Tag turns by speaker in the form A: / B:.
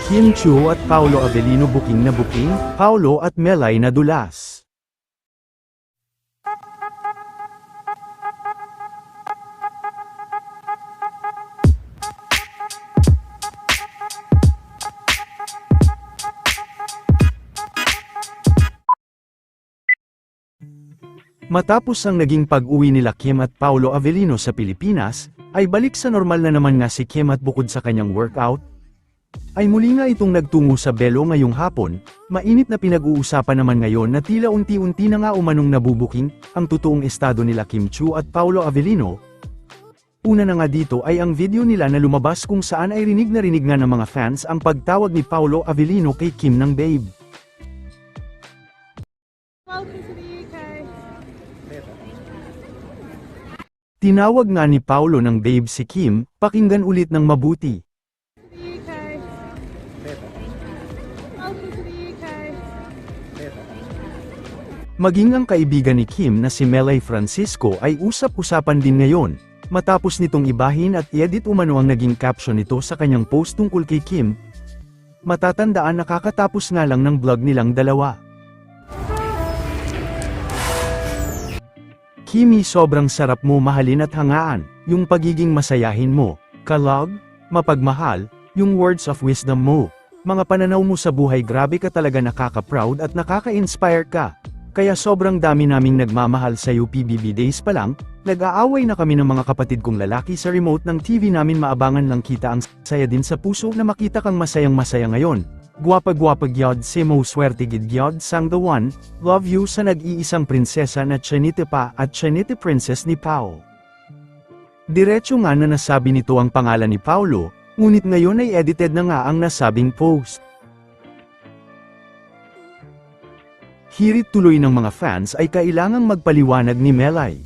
A: Kim Chiu at Paolo Avellino buking na buking, Paolo at Melay nadulas. Matapos ang naging pag-uwi nila Kim at Paolo Avellino sa Pilipinas, ay balik sa normal na naman nga si Kim at bukod sa kanyang workout, ay muli nga itong nagtungo sa Belo ngayong hapon. Mainit na pinag-uusapan naman ngayon na tila unti-unti na nga umanong nabubuking ang totoong estado nila Kim Chiu at Paolo Avellino. Una na nga dito ay ang video nila na lumabas kung saan ay rinig nga ng mga fans ang pagtawag ni Paolo Avellino kay Kim ng babe. Tinawag nga ni Paolo ng babe si Kim, pakinggan ulit ng mabuti. Maging ang kaibigan ni Kim na si Melay Francisco ay usap-usapan din ngayon, matapos nitong ibahin at i-edit umano ang naging caption nito sa kanyang post tungkol kay Kim. Matatandaan nakakatapos nga lang ng vlog nilang dalawa. Kimi, sobrang sarap mo mahalin at hangaan, yung pagiging masayahin mo, kalog, mapagmahal, yung words of wisdom mo, mga pananaw mo sa buhay, grabe ka talaga, nakaka-proud at nakaka-inspire ka. Kaya sobrang dami naming nagmamahal sa PBB days pa lang, nag-aaway na kami ng mga kapatid kong lalaki sa remote ng TV namin, maabangan lang kita, ang saya din sa puso na makita kang masayang-masaya ngayon. Guwapa-guwapa gyud si mo, swerte gid gyud sang the one, love you sa nag-iisang prinsesa na Chinite pa at Chinite princess ni Pao. Diretso nga na nasabi nito ang pangalan ni Paolo, ngunit ngayon ay edited na nga ang nasabing post. Hirit tuloy ng mga fans ay kailangang magpaliwanag ni Melay.